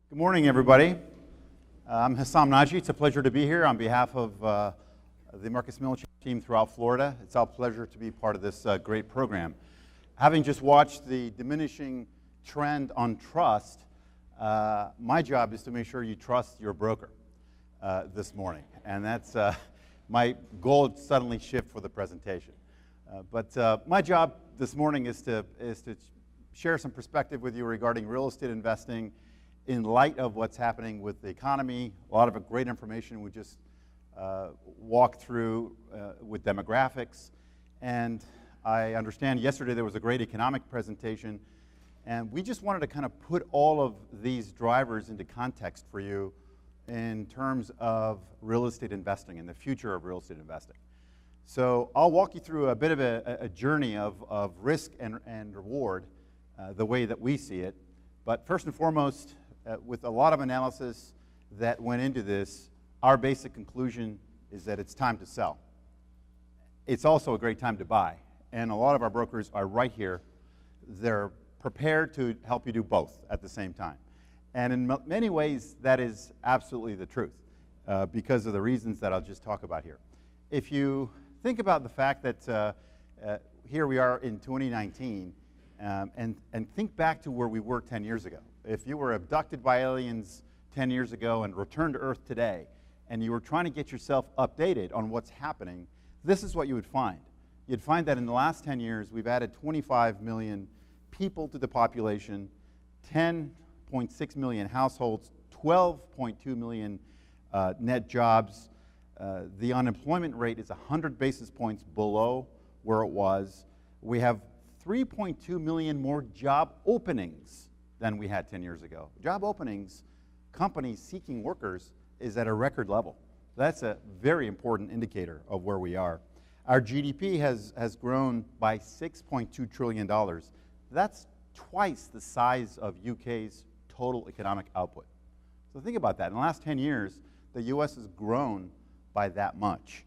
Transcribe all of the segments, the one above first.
Good morning, everybody. I'm Hessam Nadji. It's a pleasure to be here on behalf of the Marcus Millichap team throughout Florida. It's our pleasure to be part of this great program. Having just watched the diminishing trend on trust, my job is to make sure you trust your broker this morning. And that's my goal suddenly shift for the presentation. But my job this morning is to share some perspective with you regarding real estate investing in light of what's happening with the economy. A lot of great information we just walked through with demographics. And I understand yesterday there was a great economic presentation, and we just wanted to kind of put all of these drivers into context for you in terms of real estate investing and the future of real estate investing. So I'll walk you through a bit of a journey of risk and reward, the way that we see it. But first and foremost, with a lot of analysis that went into this, our basic conclusion is that it's time to sell. It's also a great time to buy. And a lot of our brokers are right here. They're prepared to help you do both at the same time. And in many ways, that is absolutely the truth because of the reasons that I'll just talk about here. If you think about the fact that here we are in 2019, and think back to where we were 10 years ago. If you were abducted by aliens 10 years ago and returned to Earth today, and you were trying to get yourself updated on what's happening, this is what you would find. You'd find that in the last 10 years, we've added 25 million people to the population, 10.6 million households, 12.2 million net jobs. The unemployment rate is 100 basis points below where it was. We have 3.2 million more job openings than we had 10 years ago. Job openings, companies seeking workers, is at a record level. That's a very important indicator of where we are. Our GDP has grown by $6.2 trillion. That's twice the size of UK's total economic output. So think about that. In the last 10 years, the US has grown by that much,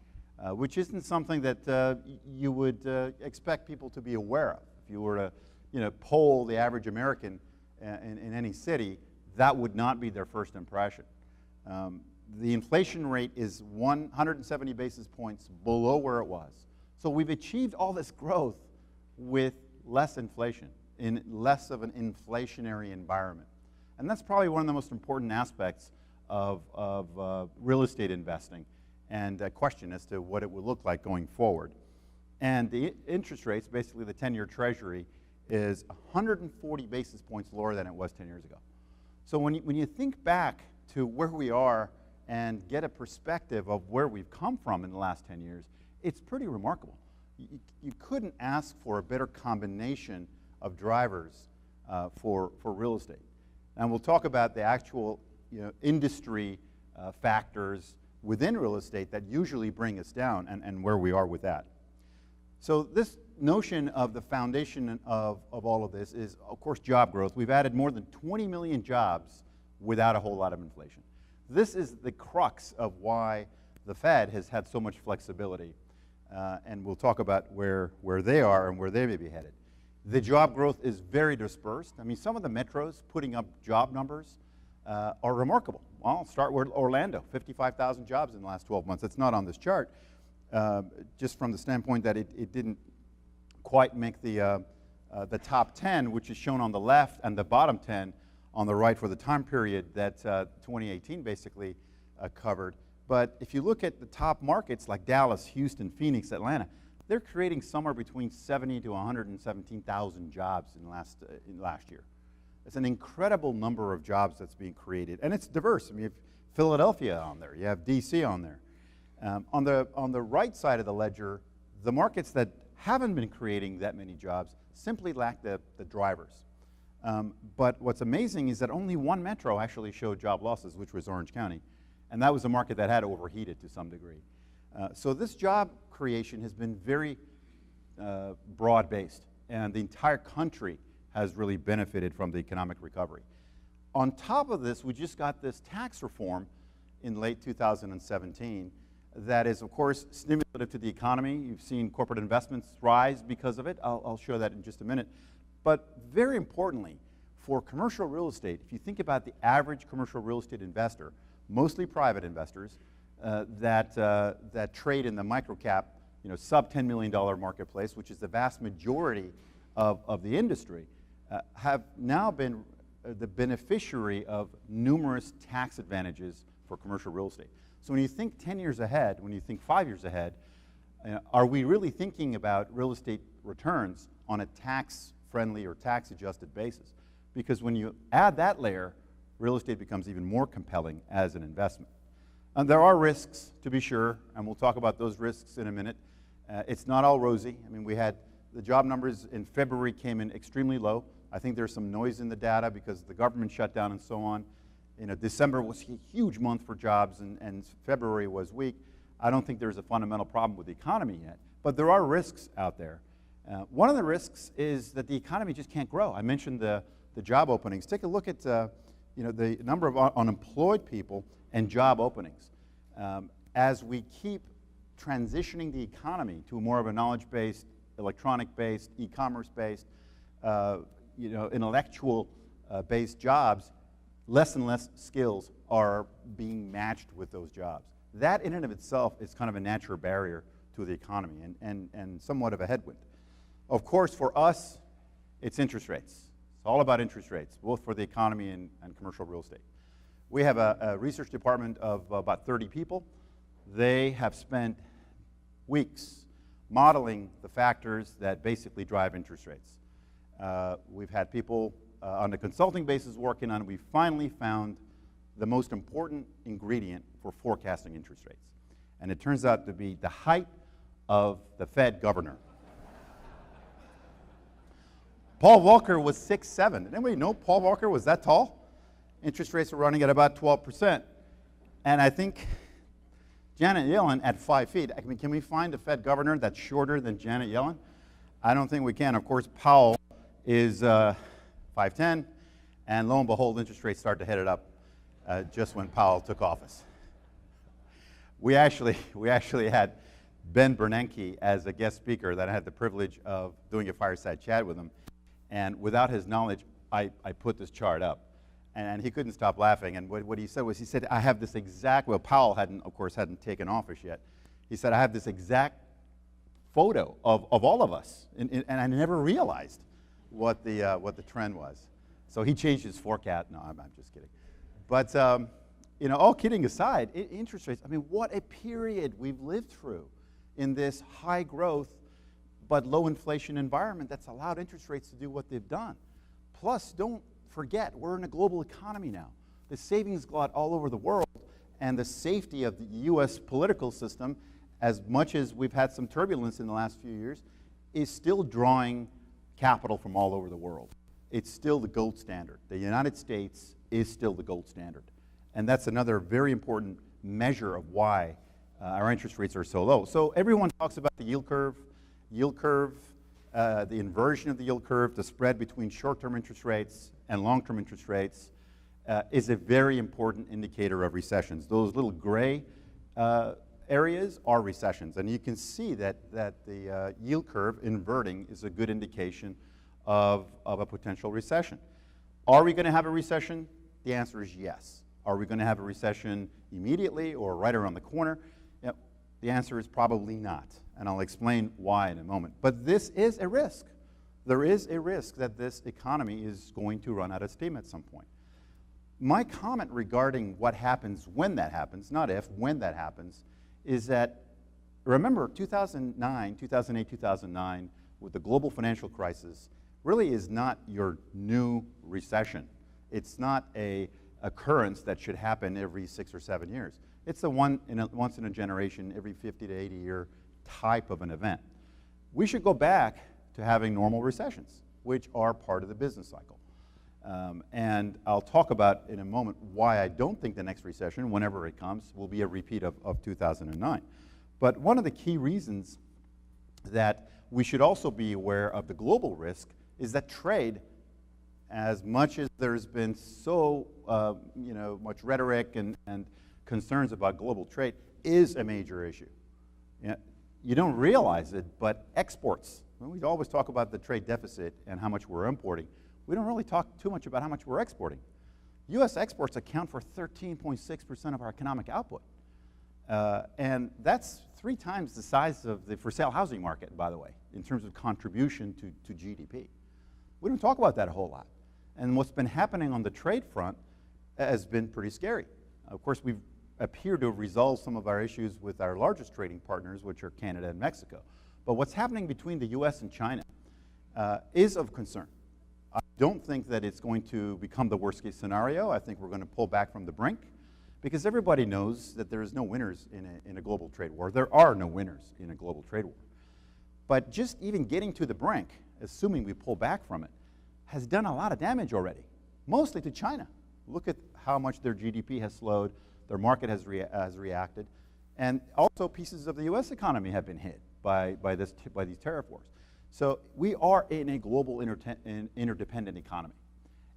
which isn't something that you would expect people to be aware of. If you were to poll the average American in any city, that would not be their first impression. The inflation rate is 170 basis points below where it was. So we've achieved all this growth with less inflation, in less of an inflationary environment. And that's probably one of the most important aspects of real estate investing, and a question as to what it would look like going forward. And the interest rates, basically the 10-year Treasury, is 140 basis points lower than it was 10 years ago. So when you think back to where we are and get a perspective of where we've come from in the last 10 years, it's pretty remarkable. You couldn't ask for a better combination of drivers for real estate. And we'll talk about the actual industry factors within real estate that usually bring us down and where we are with that. So this notion of the foundation of all of this is, of course, job growth. We've added more than 20 million jobs without a whole lot of inflation. This is the crux of why the Fed has had so much flexibility. And we'll talk about where they are and where they may be headed. The job growth is very dispersed. I mean, some of the metros putting up job numbers are remarkable. Well, I'll start with Orlando, 55,000 jobs in the last 12 months. It's not on this chart, just from the standpoint that it didn't quite make the top 10, which is shown on the left, and the bottom 10 on the right for the time period that 2018 basically covered. But if you look at the top markets like Dallas, Houston, Phoenix, Atlanta, they're creating somewhere between 70 to 117,000 jobs in last year. It's an incredible number of jobs that's being created, and it's diverse. I mean, you have Philadelphia on there, you have DC on there. On the right side of the ledger, the markets that haven't been creating that many jobs simply lack the drivers. But what's amazing is that only one metro actually showed job losses, which was Orange County. And that was a market that had overheated to some degree. So this job creation has been very broad-based, and the entire country has really benefited from the economic recovery. On top of this, we just got this tax reform in late 2017 that is, of course, stimulative to the economy. You've seen corporate investments rise because of it. I'll show that in just a minute. But very importantly, For commercial real estate, if you think about the average commercial real estate investor, mostly private investors that trade in the microcap, sub $10 million marketplace, which is the vast majority of the industry, have now been the beneficiary of numerous tax advantages for commercial real estate. So when you think 10 years ahead, when you think 5 years ahead, are we really thinking about real estate returns on a tax-friendly or tax-adjusted basis? Because when you add that layer, real estate becomes even more compelling as an investment. And there are risks, to be sure, and we'll talk about those risks in a minute. It's not all rosy. I mean, we had the job numbers in February came in extremely low. I think there's some noise in the data because the government shut down and so on. December was a huge month for jobs, and February was weak. I don't think there's a fundamental problem with the economy yet, but there are risks out there. One of the risks is that the economy just can't grow. I mentioned the job openings. Take a look at the number of unemployed people and job openings. As we keep transitioning the economy to more of a knowledge-based, electronic-based, e-commerce-based, intellectual-based jobs, less and less skills are being matched with those jobs. That in and of itself is kind of a natural barrier to the economy and somewhat of a headwind. Of course, for us, it's interest rates. It's all about interest rates, both for the economy and commercial real estate. We have a research department of about 30 people. They have spent weeks modeling the factors that basically drive interest rates. We've had people on a consulting basis working on it. We finally found the most important ingredient for forecasting interest rates. And it turns out to be the height of the Fed governor. Paul Volcker was 6'7". Did anybody know Paul Volcker was that tall? Interest rates are running at about 12%. And I think Janet Yellen at 5 feet. I mean, can we find a Fed governor that's shorter than Janet Yellen? I don't think we can. Of course, Powell is 5'10", and lo and behold, interest rates start to head it up just when Powell took office. We actually had Ben Bernanke as a guest speaker that I had the privilege of doing a fireside chat with him. And without his knowledge, I put this chart up. And he couldn't stop laughing. And what he said was, he said, I have this exact, well, Powell of course, hadn't taken office yet. He said, I have this exact photo of all of us. And I never realized what the trend was. So he changed his forecast. No, I'm just kidding. But, all kidding aside, interest rates, I mean, what a period we've lived through in this high growth but low inflation environment that's allowed interest rates to do what they've done. Plus, don't forget, we're in a global economy now. The savings glut all over the world and the safety of the U.S. political system, as much as we've had some turbulence in the last few years, is still drawing capital from all over the world. It's still the gold standard. The United States is still the gold standard. And that's another very important measure of why our interest rates are so low. So everyone talks about the yield curve, the inversion of the yield curve, the spread between short-term interest rates and long-term interest rates is a very important indicator of recessions. Those little gray areas are recessions. And you can see that the yield curve inverting is a good indication of a potential recession. Are we going to have a recession? The answer is yes. Are we going to have a recession immediately or right around the corner? The answer is probably not, and I'll explain why in a moment. But this is a risk. There is a risk that this economy is going to run out of steam at some point. My comment regarding what happens when that happens, not if, when that happens, is that, remember 2008, 2009, with the global financial crisis, really is not your new recession. It's not an occurrence that should happen every 6 or 7 years. It's a once in a generation, every 50 to 80 year type of an event. We should go back to having normal recessions, which are part of the business cycle. And I'll talk about in a moment why I don't think the next recession, whenever it comes, will be a repeat of 2009. But one of the key reasons that we should also be aware of the global risk is that trade, as much as there's been so much rhetoric and concerns about global trade, is a major issue. You don't realize it, but exports, we always talk about the trade deficit and how much we're importing. we don't really talk too much about how much we're exporting. U.S. exports account for 13.6% of our economic output. And that's 3 times the size of the for-sale housing market, by the way, in terms of contribution to GDP. We don't talk about that a whole lot. And what's been happening on the trade front has been pretty scary. Of course, we appear to have resolved some of our issues with our largest trading partners, which are Canada and Mexico. But what's happening between the U.S. and China is of concern. I don't think that it's going to become the worst case scenario. I think we're going to pull back from the brink, because everybody knows that there is no winners in a global trade war. There are no winners in a global trade war. But just even getting to the brink, assuming we pull back from it, has done a lot of damage already, mostly to China. Look at how much their GDP has slowed, their market has reacted, and also pieces of the U.S. economy have been hit by these tariff wars. So we are in a global interdependent economy.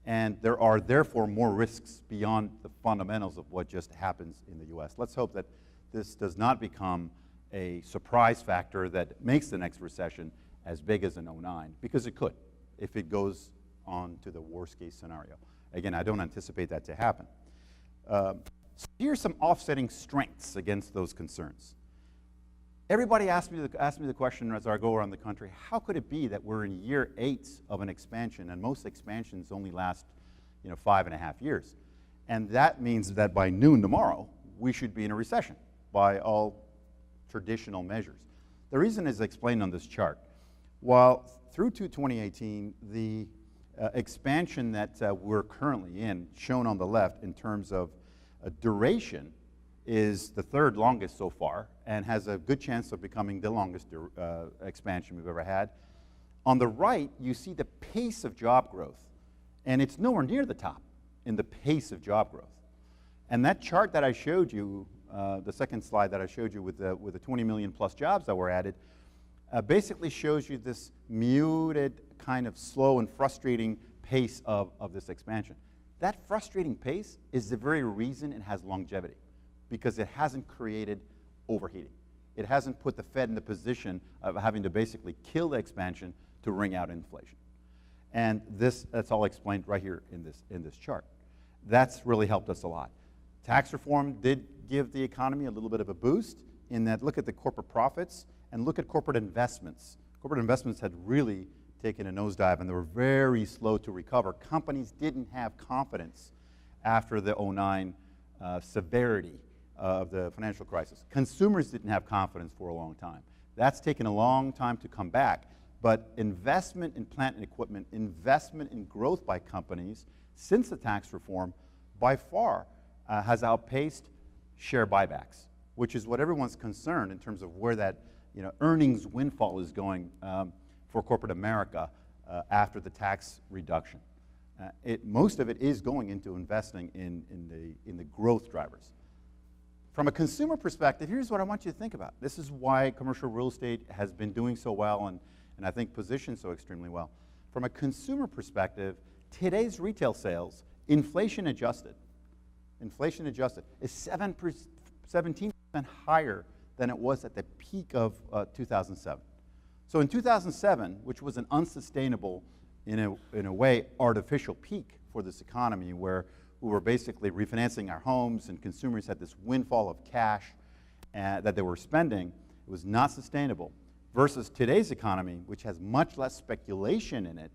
And there are therefore more risks beyond the fundamentals of what just happens in the U.S. Let's hope that this does not become a surprise factor that makes the next recession as big as in '09, because it could if it goes on to the worst case scenario. Again, I don't anticipate that to happen. So here's some offsetting strengths against those concerns. Everybody asked me the question as I go around the country, how could it be that we're in year 8 of an expansion, and most expansions only last 5.5 years? And that means that by noon tomorrow, we should be in a recession by all traditional measures. The reason is explained on this chart. While through to 2018, the expansion that we're currently in, shown on the left in terms of duration, is the 3rd longest so far and has a good chance of becoming the longest expansion we've ever had. On the right, you see the pace of job growth, and it's nowhere near the top in the pace of job growth. And that chart that I showed you, the second slide that I showed you with the 20 million plus jobs that were added, basically shows you this muted, kind of slow and frustrating pace of this expansion. That frustrating pace is the very reason it has longevity, because it hasn't created overheating. It hasn't put the Fed in the position of having to basically kill the expansion to wring out inflation. And that's all explained right here in this chart. That's really helped us a lot. Tax reform did give the economy a little bit of a boost in that look at the corporate profits and look at corporate investments. Corporate investments had really taken a nosedive, and they were very slow to recover. Companies didn't have confidence after the '09 severity of the financial crisis. Consumers didn't have confidence for a long time. That's taken a long time to come back. But investment in plant and equipment, investment in growth by companies since the tax reform, by far has outpaced share buybacks, which is what everyone's concerned in terms of where that earnings windfall is going for corporate America after the tax reduction. Most of it is going into investing in the growth drivers. From a consumer perspective, here's what I want you to think about. This is why commercial real estate has been doing so well and I think positioned so extremely well. From a consumer perspective, today's retail sales, inflation adjusted, is 17% higher than it was at the peak of 2007. So in 2007, which was an unsustainable, in a way, artificial peak for this economy, where we were basically refinancing our homes and consumers had this windfall of cash that they were spending, it was not sustainable. Versus today's economy, which has much less speculation in it,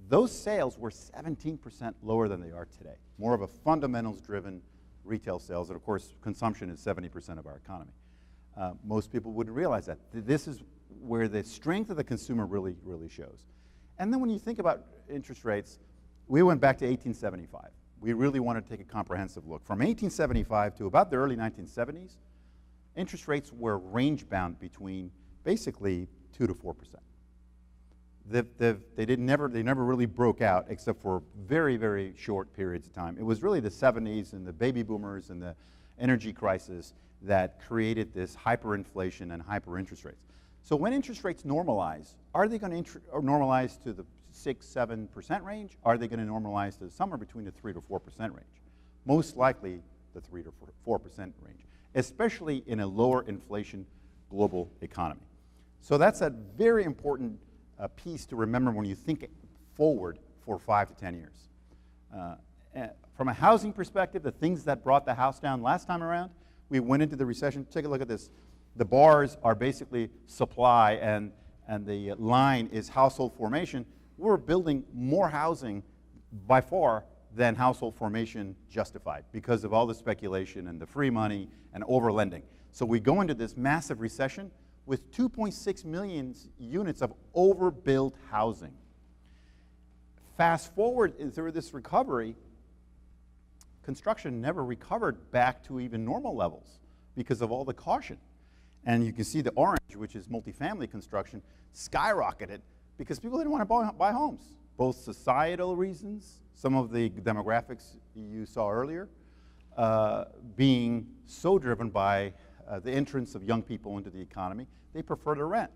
those sales were 17% lower than they are today. More of a fundamentals-driven retail sales, and of course, consumption is 70% of our economy. Most people wouldn't realize that. This is where the strength of the consumer really, really shows. And then when you think about interest rates, we went back to 1875. We really wanted to take a comprehensive look. From 1875 to about the early 1970s, interest rates were range-bound between basically 2 to 4%. They never really broke out except for very, very short periods of time. It was really the 70s and the baby boomers and the energy crisis that created this hyperinflation and hyper interest rates. So when interest rates normalize, are they going to normalize to the 6-7% range? Are they going to normalize to somewhere between the 3 to 4% range? Most likely the 3 to 4% range, especially in a lower inflation global economy. So that's a very important piece to remember when you think forward for 5 to 10 years. From a housing perspective, the things that brought the house down last time around, we went into the recession. Take a look at this. The bars are basically supply, and the line is household formation. We're building more housing by far than household formation justified because of all the speculation and the free money and overlending. So we go into this massive recession with 2.6 million units of overbuilt housing. Fast forward through this recovery, construction never recovered back to even normal levels because of all the caution. And you can see the orange, which is multifamily construction, skyrocketed because people didn't want to buy homes. Both societal reasons, some of the demographics you saw earlier, being so driven by the entrance of young people into the economy, they prefer to rent.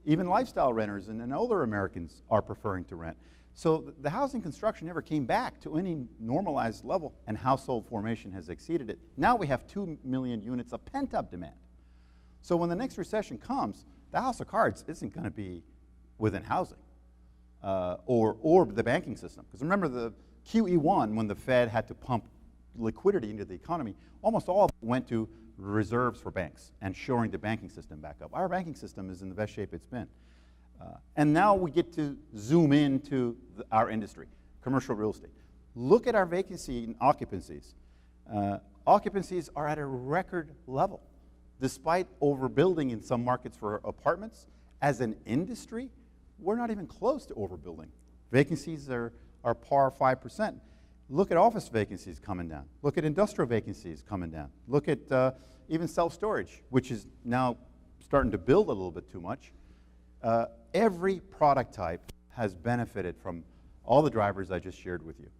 Even lifestyle renters and older Americans are preferring to rent. So the housing construction never came back to any normalized level, and household formation has exceeded it. Now we have 2 million units of pent-up demand. So when the next recession comes, the house of cards isn't going to be within housing or the banking system. Because remember the QE1, when the Fed had to pump liquidity into the economy, almost all of it went to reserves for banks and shoring the banking system back up. Our banking system is in the best shape it's been. And now we get to zoom into our industry, commercial real estate. Look at our vacancy and occupancies. Occupancies are at a record level. Despite overbuilding in some markets for apartments, as an industry, we're not even close to overbuilding. Vacancies are par 5%. Look at office vacancies coming down. Look at industrial vacancies coming down. Look at even self-storage, which is now starting to build a little bit too much. Every product type has benefited from all the drivers I just shared with you.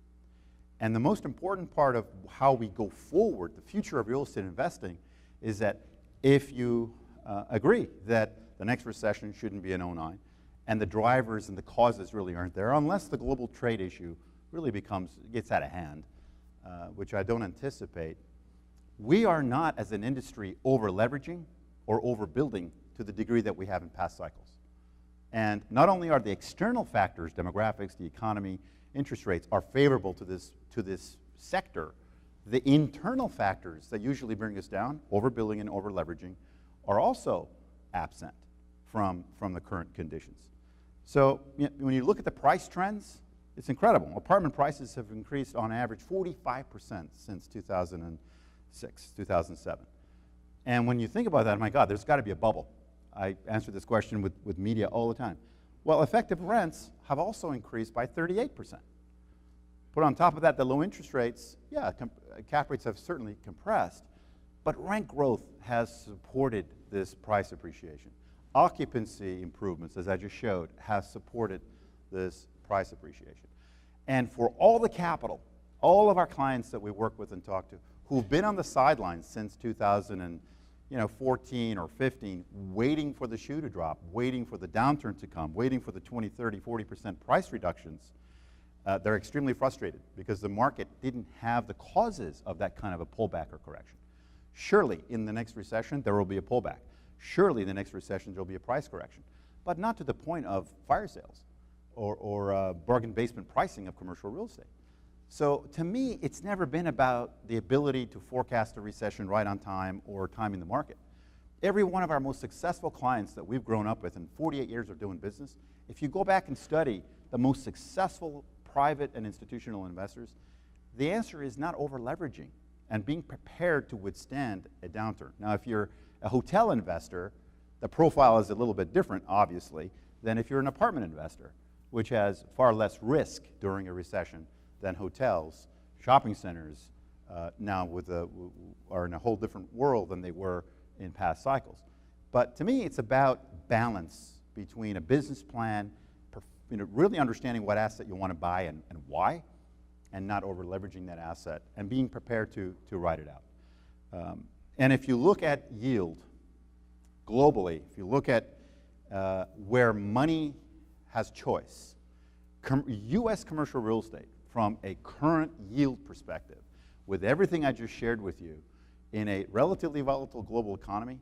And the most important part of how we go forward, the future of real estate investing, is that if you agree that the next recession shouldn't be in '09, and the drivers and the causes really aren't there, unless the global trade issue really gets out of hand, which I don't anticipate, we are not, as an industry, over-leveraging or overbuilding to the degree that we have in past cycles. And not only are the external factors, demographics, the economy, interest rates, are favorable to this sector, the internal factors that usually bring us down, overbuilding and over-leveraging, are also absent from the current conditions. So when you look at the price trends, it's incredible. Apartment prices have increased on average 45% since 2006, 2007. And when you think about that, my God, there's got to be a bubble. I answer this question with media all the time. Well, effective rents have also increased by 38%. Put on top of that the low interest rates, yeah, cap rates have certainly compressed, but rent growth has supported this price appreciation. Occupancy improvements, as I just showed, has supported this price appreciation. And for all the capital, all of our clients that we work with and talk to, who've been on the sidelines since 2014 or 15, waiting for the shoe to drop, waiting for the downturn to come, waiting for the 20, 30, 40% price reductions, they're extremely frustrated because the market didn't have the causes of that kind of a pullback or correction. Surely, in the next recession, there will be a pullback. Surely, in the next recession, there will be a price correction, but not to the point of fire sales or bargain basement pricing of commercial real estate. So to me, it's never been about the ability to forecast a recession right on time or timing the market. Every one of our most successful clients that we've grown up with in 48 years of doing business, if you go back and study the most successful private and institutional investors, the answer is not over-leveraging and being prepared to withstand a downturn. Now, if you're a hotel investor, the profile is a little bit different, obviously, than if you're an apartment investor, which has far less risk during a recession than hotels. Shopping centers now are in a whole different world than they were in past cycles. But to me, it's about balance between a business plan, really understanding what asset you want to buy and why, and not over-leveraging that asset, and being prepared to ride it out. And if you look at yield globally, if you look at where money has choice, U.S. commercial real estate, from a current yield perspective, with everything I just shared with you, in a relatively volatile global economy,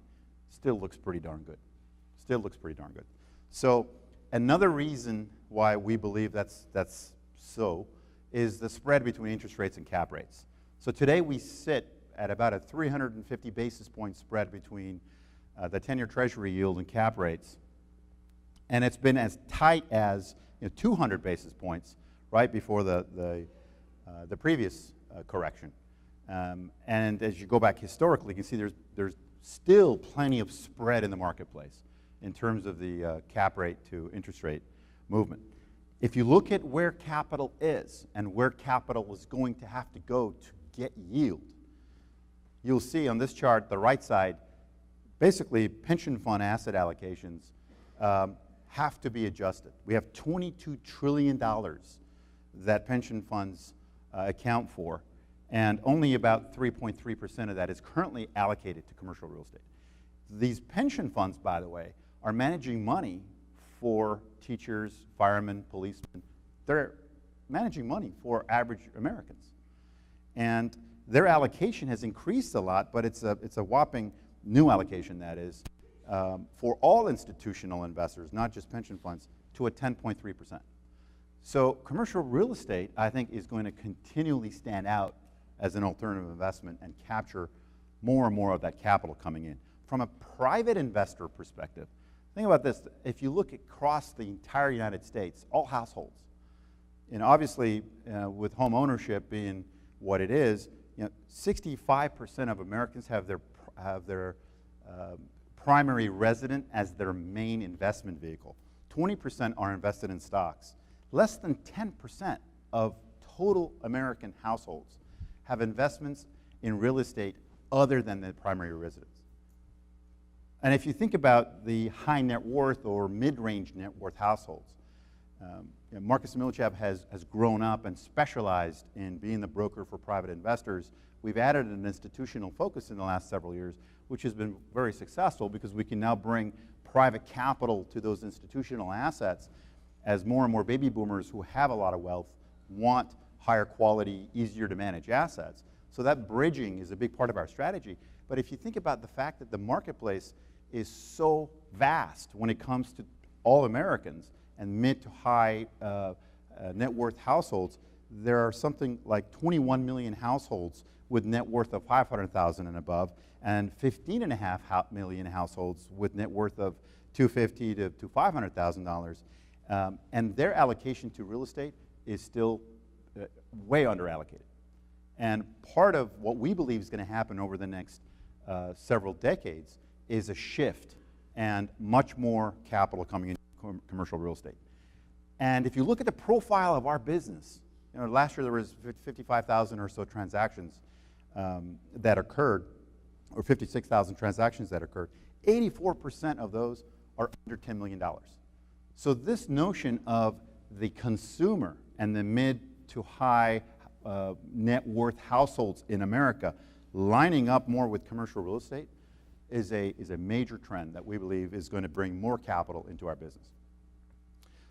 still looks pretty darn good. Still looks pretty darn good. So another reason why we believe that's so is the spread between interest rates and cap rates. So today we sit at about a 350 basis point spread between the 10-year Treasury yield and cap rates. And it's been as tight as 200 basis points right before the previous correction. And as you go back historically, you can see there's still plenty of spread in the marketplace in terms of the cap rate to interest rate movement. If you look at where capital is and where capital is going to have to go to get yield, you'll see on this chart, the right side, basically pension fund asset allocations have to be adjusted. We have $22 trillion that pension funds account for, and only about 3.3% of that is currently allocated to commercial real estate. These pension funds, by the way, are managing money for teachers, firemen, policemen. They're managing money for average Americans. And their allocation has increased a lot, but it's a whopping new allocation, that is, for all institutional investors, not just pension funds, to a 10.3%. So commercial real estate, I think, is going to continually stand out as an alternative investment and capture more and more of that capital coming in. From a private investor perspective, think about this. If you look across the entire United States, all households, and obviously with home ownership being what it is, 65% of Americans have their primary resident as their main investment vehicle. 20% are invested in stocks. Less than 10% of total American households have investments in real estate other than the primary residence. And if you think about the high net worth or mid-range net worth households, Marcus Millichap has grown up and specialized in being the broker for private investors. We've added an institutional focus in the last several years, which has been very successful because we can now bring private capital to those institutional assets as more and more baby boomers who have a lot of wealth want higher quality, easier to manage assets. So that bridging is a big part of our strategy. But if you think about the fact that the marketplace is so vast when it comes to all Americans and mid to high net worth households, there are something like 21 million households with net worth of $500,000 and above, and 15.5 million households with net worth of $250,000 to $500,000. And their allocation to real estate is still way under allocated. And part of what we believe is going to happen over the next several decades is a shift and much more capital coming into commercial real estate. And if you look at the profile of our business, last year there was 55,000 or so transactions that occurred, or 56,000 transactions that occurred. 84% of those are under $10 million. So this notion of the consumer and the mid to high net worth households in America lining up more with commercial real estate is a major trend that we believe is going to bring more capital into our business.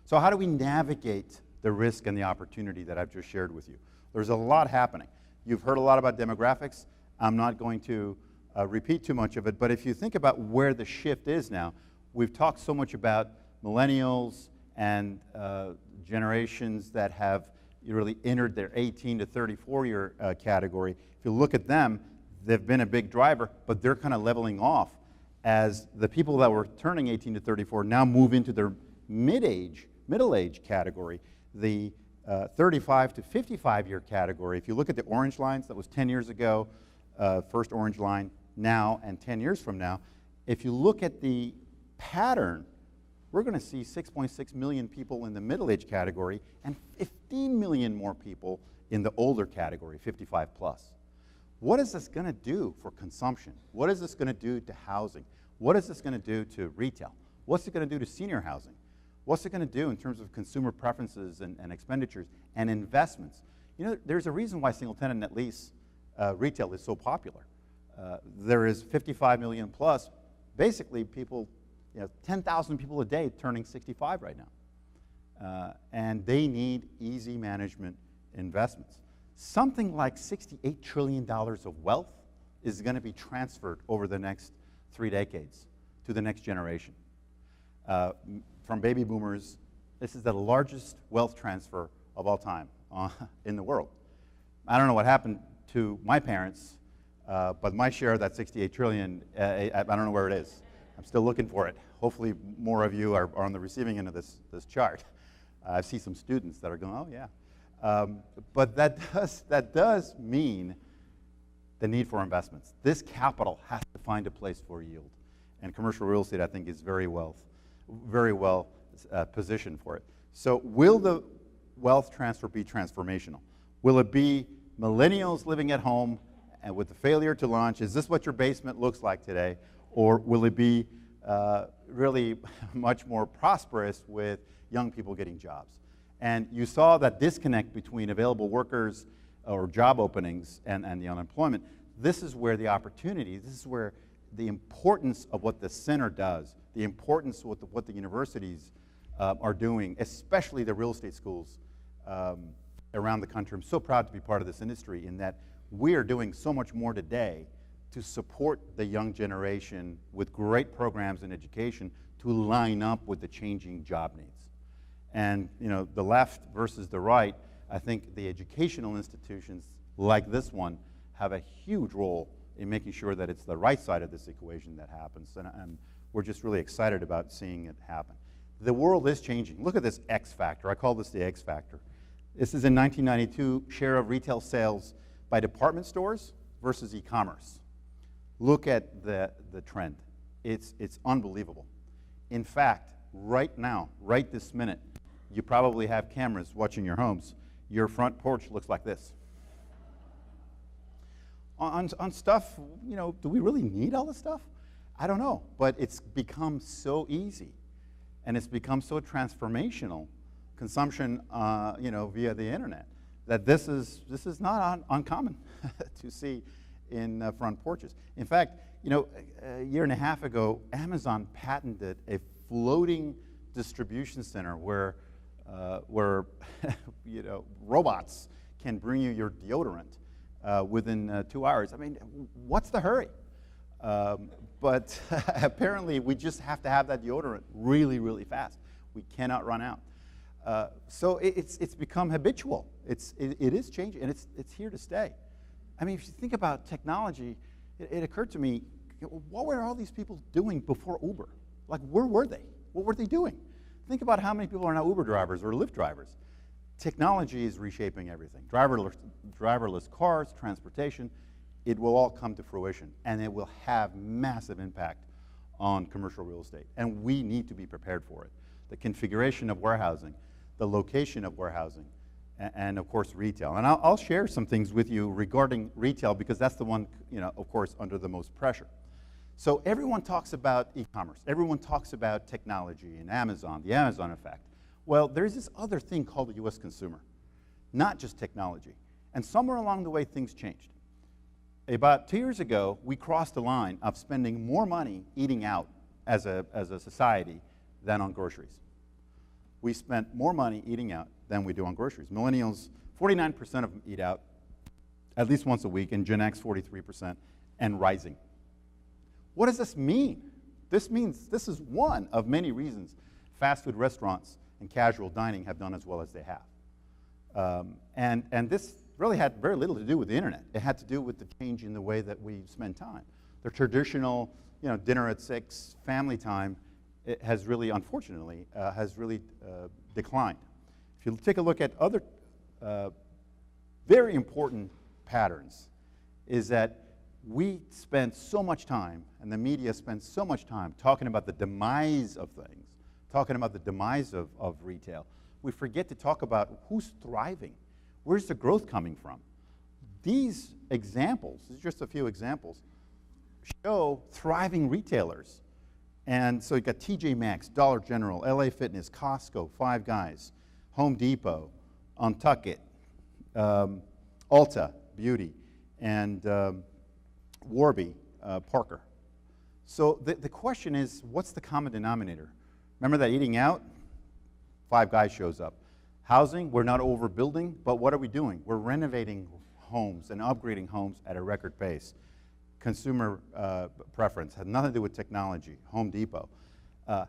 So how do we navigate the risk and the opportunity that I've just shared with you? There's a lot happening. You've heard a lot about demographics. I'm not going to repeat too much of it, but if you think about where the shift is now, we've talked so much about millennials and generations that have really entered their 18 to 34 year category. If you look at them, they've been a big driver, but they're kind of leveling off as the people that were turning 18 to 34 now move into their middle age category. The 35 to 55 year category, if you look at the orange lines, that was 10 years ago, first orange line, now and 10 years from now. If you look at the pattern, we're going to see 6.6 million people in the middle age category and 15 million more people in the older category, 55 plus. What is this going to do for consumption? What is this going to do to housing? What is this going to do to retail? What's it going to do to senior housing? What's it going to do in terms of consumer preferences and expenditures and investments? There's a reason why single-tenant net lease retail is so popular. There is 55 million plus, basically people, 10,000 people a day turning 65 right now. And they need easy management investments. Something like $68 trillion of wealth is going to be transferred over the next 3 decades to the next generation. From baby boomers, this is the largest wealth transfer of all time in the world. I don't know what happened to my parents, but my share of that 68 trillion, I don't know where it is. I'm still looking for it. Hopefully more of you are on the receiving end of this chart. I see some students that are going, oh yeah. But that does mean the need for investments. This capital has to find a place for yield. And commercial real estate, I think, is very well positioned for it. So will the wealth transfer be transformational? Will it be millennials living at home and with the failure to launch? Is this what your basement looks like today? Or will it be really much more prosperous with young people getting jobs? And you saw that disconnect between available workers or job openings and the unemployment. This is where the opportunity, this is where the importance of what the center does, the importance of what the universities are doing, especially the real estate schools around the country. I'm so proud to be part of this industry in that we are doing so much more today to support the young generation with great programs in education to line up with the changing job needs. And you know, the left versus the right, I think the educational institutions like this one have a huge role in making sure that it's the right side of this equation that happens. And we're just really excited about seeing it happen. The world is changing. Look at this X factor. I call this the X factor. This is in 1992, share of retail sales by department stores versus e-commerce. Look at the trend. It's unbelievable. In fact, right now, right this minute, you probably have cameras watching your homes. Your front porch looks like this. On stuff, you know, do we really need all this stuff? I don't know, but it's become so easy, and it's become so transformational, consumption, you know, via the internet, that this is not uncommon to see in front porches. In fact, you know, a year and a half ago, Amazon patented a floating distribution center where you know, robots can bring you your deodorant within 2 hours. I mean, what's the hurry? But apparently, we just have to have that deodorant really, really fast. We cannot run out. So it's become habitual. It is changing, and it's here to stay. I mean, if you think about technology, it occurred to me, what were all these people doing before Uber? Like, where were they? What were they doing? Think about how many people are now Uber drivers or Lyft drivers. Technology is reshaping everything. Driverless cars, transportation, it will all come to fruition, and it will have massive impact on commercial real estate, and we need to be prepared for it. The configuration of warehousing, the location of warehousing, and of course retail. And I'll share some things with you regarding retail because that's the one, you know, of course, under the most pressure. So everyone talks about e-commerce. Everyone talks about technology and Amazon, the Amazon effect. Well, there's this other thing called the US consumer, not just technology. And somewhere along the way, things changed. About 2 years ago, we crossed the line of spending more money eating out as a society than on groceries. We spent more money eating out than we do on groceries. Millennials, 49% of them eat out at least once a week, and Gen X, 43%, and rising. What does this mean? This means this is one of many reasons fast food restaurants and casual dining have done as well as they have. And this really had very little to do with the internet. It had to do with the change in the way that we spend time. The traditional, you know, dinner at 6, family time, it has really, unfortunately, declined. If you take a look at other very important patterns, is that we spend so much time, and the media spends so much time talking about the demise of things, talking about the demise of retail. We forget to talk about who's thriving. Where's the growth coming from? These examples, just a few examples, show thriving retailers. And so you've got TJ Maxx, Dollar General, LA Fitness, Costco, Five Guys, Home Depot, Untuckit, Ulta Beauty, and Warby Parker. So the question is, what's the common denominator? Remember that eating out? Five Guys shows up. Housing, we're not overbuilding, but what are we doing? We're renovating homes and upgrading homes at a record pace. Consumer preference had nothing to do with technology. Home Depot.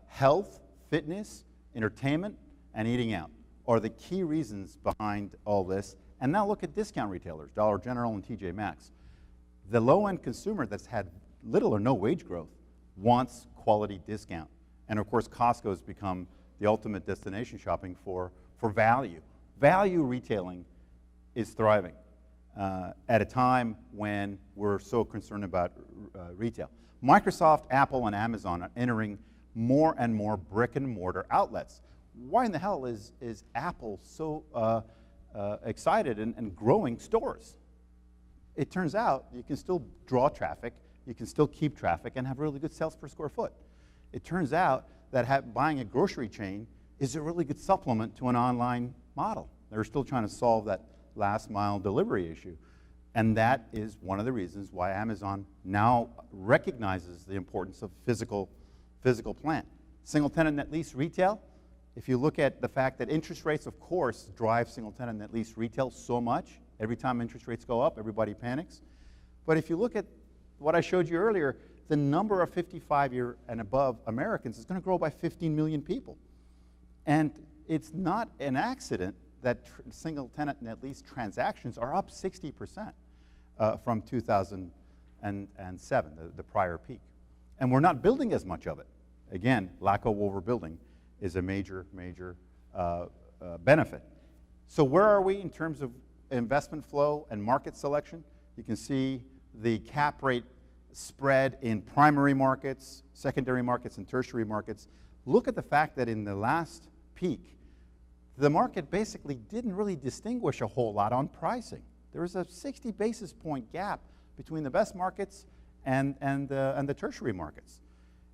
Health, fitness, entertainment, and eating out. are the key reasons behind all this. And now look at discount retailers, Dollar General and TJ Maxx. The low-end consumer that's had little or no wage growth wants quality discount. And of course, Costco has become the ultimate destination shopping for value. Value retailing is thriving at a time when we're so concerned about retail. Microsoft, Apple, and Amazon are entering more and more brick and mortar outlets. Why in the hell is Apple so excited and growing stores? It turns out you can still draw traffic, you can still keep traffic and have really good sales per square foot. It turns out that buying a grocery chain is a really good supplement to an online model. They're still trying to solve that last mile delivery issue. And that is one of the reasons why Amazon now recognizes the importance of physical plant. Single tenant net lease retail, if you look at the fact that interest rates, of course, drive single tenant net lease retail so much. Every time interest rates go up, everybody panics. But if you look at what I showed you earlier, the number of 55-year and above Americans is going to grow by 15 million people. And it's not an accident that single tenant net lease transactions are up 60% from 2007, the prior peak. And we're not building as much of it. Again, lack of overbuilding is a major benefit. So where are we in terms of investment flow and market selection? You can see the cap rate spread in primary markets, secondary markets, and tertiary markets. Look at the fact that in the last peak, the market basically didn't really distinguish a whole lot on pricing. There was a 60 basis point gap between the best markets and the tertiary markets.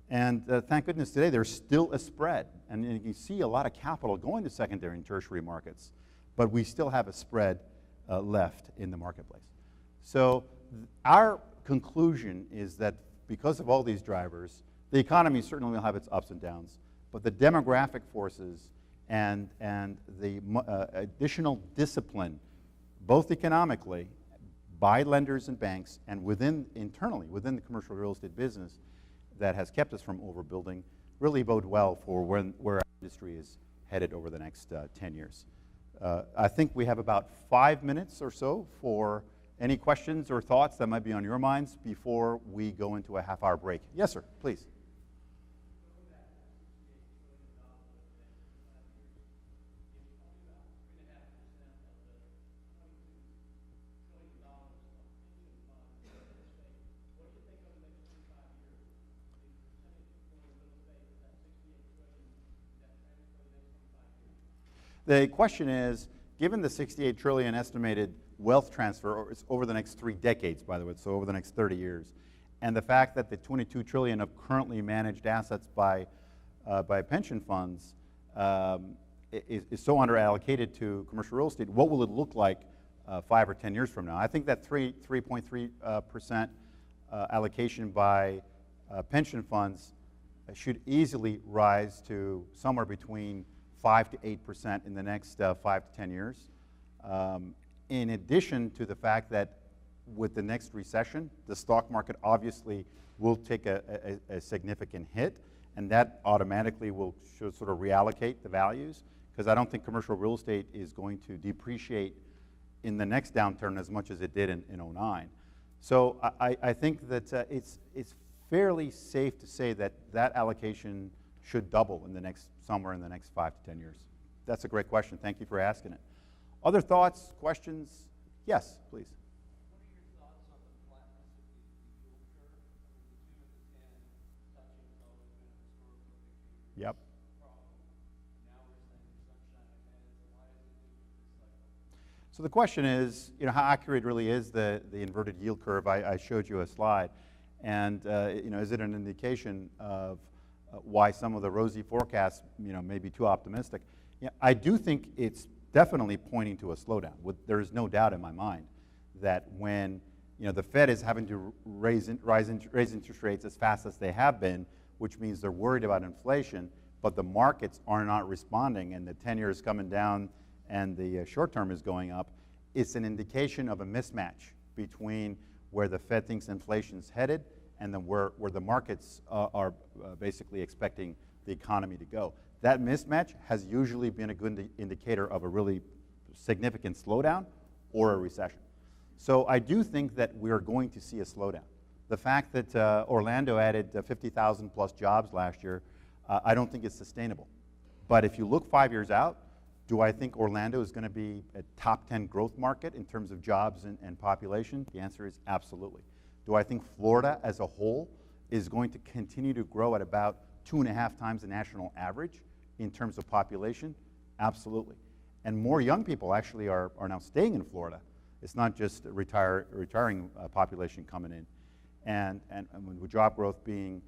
And thank goodness today there's still a spread. And you can see a lot of capital going to secondary and tertiary markets. But we still have a spread left in the marketplace. So our conclusion is that because of all these drivers, the economy certainly will have its ups and downs, but the demographic forces and the additional discipline, both economically, by lenders and banks, and internally within the commercial real estate business, that has kept us from overbuilding, really bode well for where our industry is headed over the next 10 years. I think we have about 5 minutes or so for any questions or thoughts that might be on your minds before we go into a half-hour break. Yes, sir, please. The question is, given the 68 trillion estimated wealth transfer over the next 3 decades, by the way, so over the next 30 years, and the fact that the 22 trillion of currently managed assets by pension funds is so underallocated to commercial real estate, what will it look like 5 or 10 years from now? I think that 3.3% allocation by pension funds should easily rise to somewhere between 5 to 8% in the next 5 to 10 years. In addition to the fact that with the next recession, the stock market obviously will take a significant hit, and that automatically should sort of reallocate the values, because I don't think commercial real estate is going to depreciate in the next downturn as much as it did in 09. So I think that it's fairly safe to say that that allocation should double somewhere in the next 5 to 10 years. That's a great question. Thank you for asking it. Other thoughts, questions? Yes, please. What are your thoughts on the flatness of the yield curve? The 2 and the 10 touching has always been a historical Yep. problem. Now we're saying sunshine ahead. Why is it different this cycle? So the question is, how accurate really is the inverted yield curve? I showed you a slide, and is it an indication of why some of the rosy forecasts, may be too optimistic? I do think it's definitely pointing to a slowdown. There is no doubt in my mind that when the Fed is having to raise interest rates as fast as they have been, which means they're worried about inflation, but the markets are not responding, and the 10-year is coming down and the short term is going up, it's an indication of a mismatch between where the Fed thinks inflation's headed and then where the markets are basically expecting the economy to go. That mismatch has usually been a good indicator of a really significant slowdown or a recession. So I do think that we're going to see a slowdown. The fact that Orlando added 50,000 plus jobs last year, I don't think it's sustainable. But if you look 5 years out, do I think Orlando is going to be a top 10 growth market in terms of jobs and population? The answer is absolutely. Do I think Florida as a whole is going to continue to grow at about 2.5 times the national average in terms of population? Absolutely. And more young people actually are now staying in Florida. It's not just retiring population coming in. And with job growth being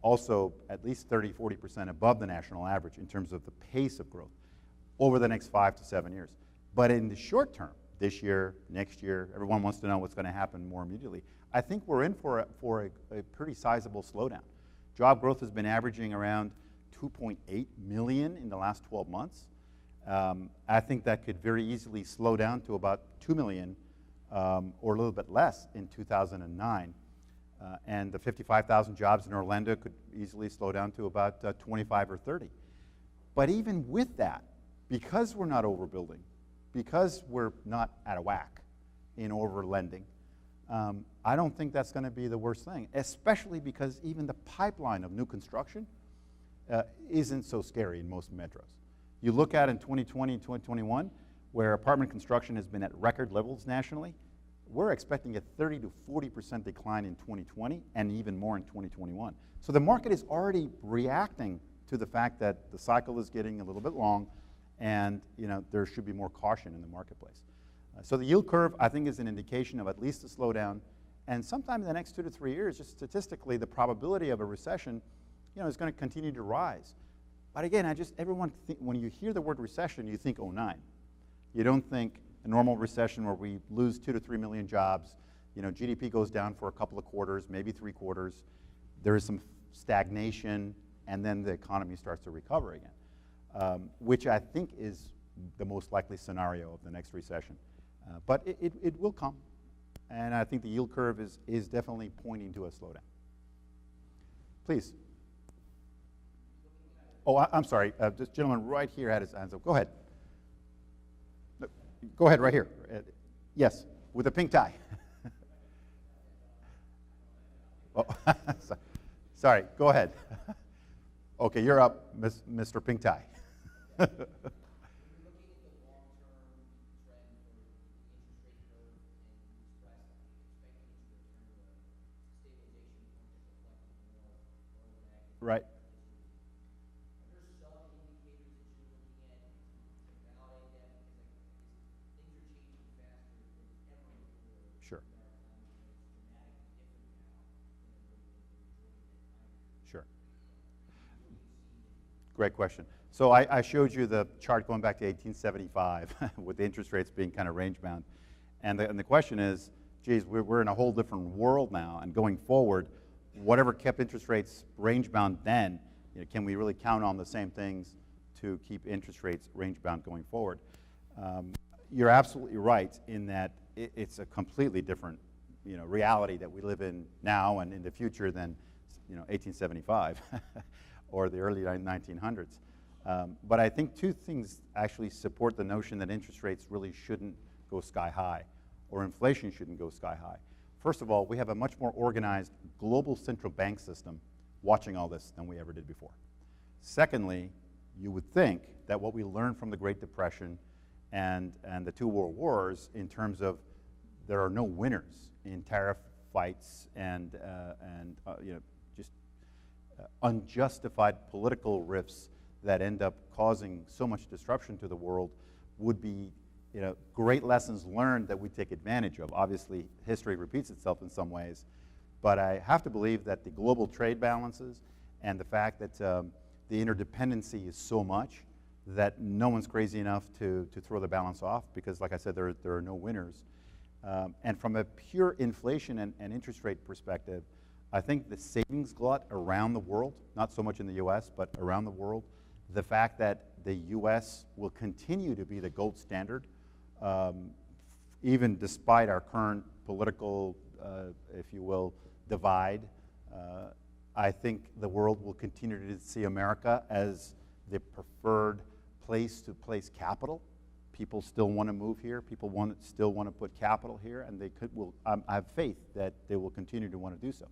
also at least 30–40% above the national average in terms of the pace of growth over the next 5 to 7 years. But in the short term, this year, next year, everyone wants to know what's going to happen more immediately. I think we're in for a pretty sizable slowdown. Job growth has been averaging around 2.8 million in the last 12 months. I think that could very easily slow down to about 2 million or a little bit less in 2009. And the 55,000 jobs in Orlando could easily slow down to about 25 or 30. But even with that, because we're not overbuilding, because we're not out of whack in overlending, I don't think that's going to be the worst thing, especially because even the pipeline of new construction isn't so scary in most metros. You look at in 2020 and 2021, where apartment construction has been at record levels nationally, we're expecting a 30 to 40% decline in 2020 and even more in 2021. So the market is already reacting to the fact that the cycle is getting a little bit long and there should be more caution in the marketplace. So the yield curve, I think, is an indication of at least a slowdown. And sometime in the next 2 to 3 years, just statistically, the probability of a recession is going to continue to rise. But again, when you hear the word recession, you think '09. You don't think a normal recession where we lose 2 to 3 million jobs, GDP goes down for a couple of quarters, maybe 3 quarters. There is some stagnation, and then the economy starts to recover again, which I think is the most likely scenario of the next recession. But it will come, and I think the yield curve is definitely pointing to a slowdown. Please. Oh, I'm sorry. This gentleman right here had his hands up. Go ahead. Go ahead, right here. Yes, with a pink tie. Oh, sorry. Go ahead. Okay, you're up, Mr. Pink Tie. Right. Sure. Sure. Great question. So I showed you the chart going back to 1875 with the interest rates being kind of range bound. And the question is, geez, we're in a whole different world now, and going forward, whatever kept interest rates range bound then, can we really count on the same things to keep interest rates range bound going forward? You're absolutely right in that it's a completely different reality that we live in now and in the future than 1875 or the early 1900s. But I think two things actually support the notion that interest rates really shouldn't go sky high or inflation shouldn't go sky high. First of all, we have a much more organized global central bank system watching all this than we ever did before. Secondly, you would think that what we learned from the Great Depression and the 2 world wars in terms of there are no winners in tariff fights and just unjustified political rifts that end up causing so much disruption to the world would be great lessons learned that we take advantage of. Obviously, history repeats itself in some ways, but I have to believe that the global trade balances and the fact that the interdependency is so much that no one's crazy enough to throw the balance off because, like I said, there are no winners. And from a pure inflation and interest rate perspective, I think the savings glut around the world, not so much in the US, but around the world, the fact that the US will continue to be the gold standard, even despite our current political, if you will, divide, I think the world will continue to see America as the preferred place to place capital. People still want to move here. People still want to put capital here, and I have faith that they will continue to want to do so.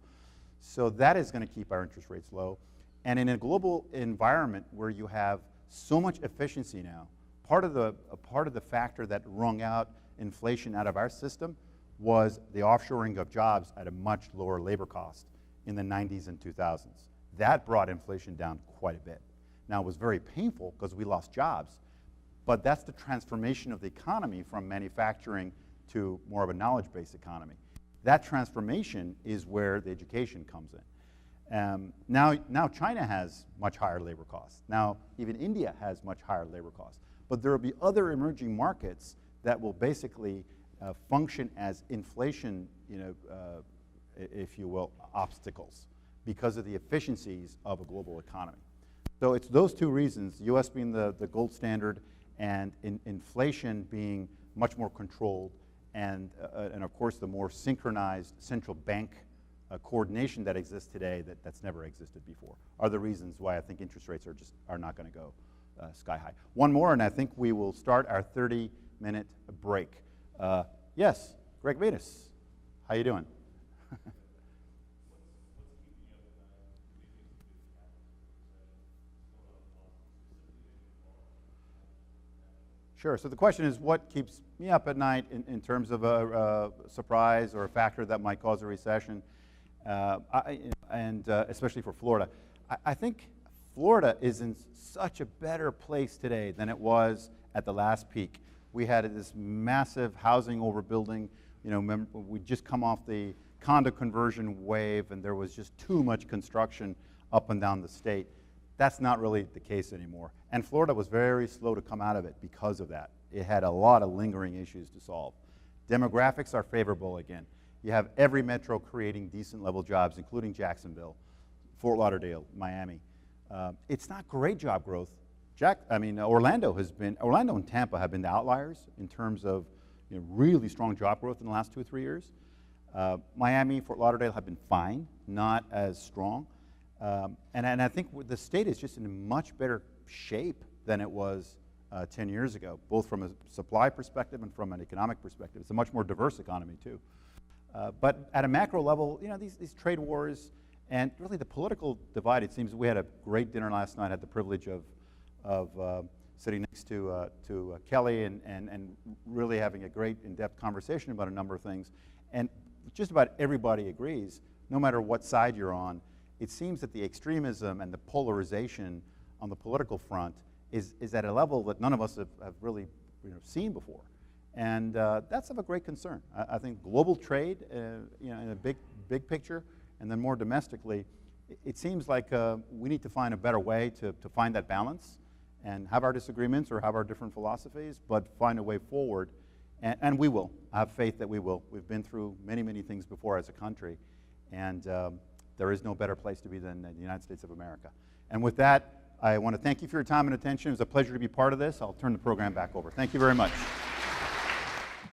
So that is going to keep our interest rates low. And in a global environment where you have so much efficiency now, part of the factor that wrung out inflation out of our system was the offshoring of jobs at a much lower labor cost in the 90s and 2000s. That brought inflation down quite a bit. Now, it was very painful because we lost jobs, but that's the transformation of the economy from manufacturing to more of a knowledge-based economy. That transformation is where the education comes in. Now China has much higher labor costs. Now even India has much higher labor costs. But there will be other emerging markets that will basically function as inflation, if you will, obstacles because of the efficiencies of a global economy. So it's those two reasons, the US being the gold standard and inflation being much more controlled and of course the more synchronized central bank coordination that exists today that's never existed before are the reasons why I think interest rates are not going to go sky high. One more, and I think we will start our 30-minute break. Yes, Greg Venus, how you doing? Sure. So the question is, what keeps me up at night in terms of a surprise or a factor that might cause a recession? Especially for Florida. I think Florida is in such a better place today than it was at the last peak. We had this massive housing overbuilding. We'd just come off the condo conversion wave, and there was just too much construction up and down the state. That's not really the case anymore. And Florida was very slow to come out of it because of that. It had a lot of lingering issues to solve. Demographics are favorable again. You have every metro creating decent level jobs, including Jacksonville, Fort Lauderdale, Miami. It's not great job growth. Orlando and Tampa have been the outliers in terms of really strong job growth in the last 2 or 3 years. Miami, Fort Lauderdale have been fine, not as strong. And I think the state is just in a much better shape than it was 10 years ago, both from a supply perspective and from an economic perspective. It's a much more diverse economy, too. But at a macro level, these trade wars and really the political divide, it seems we had a great dinner last night. I had the privilege of sitting next to Kelly and really having a great in-depth conversation about a number of things. And just about everybody agrees, no matter what side you're on, it seems that the extremism and the polarization on the political front is at a level that none of us have really seen before. And that's of a great concern. I think global trade, in a big picture, and then more domestically, it seems like we need to find a better way to find that balance and have our disagreements or have our different philosophies, but find a way forward. And we will. I have faith that we will. We've been through many, many things before as a country, and there is no better place to be than the United States of America. And with that, I want to thank you for your time and attention. It was a pleasure to be part of this. I'll turn the program back over. Thank you very much.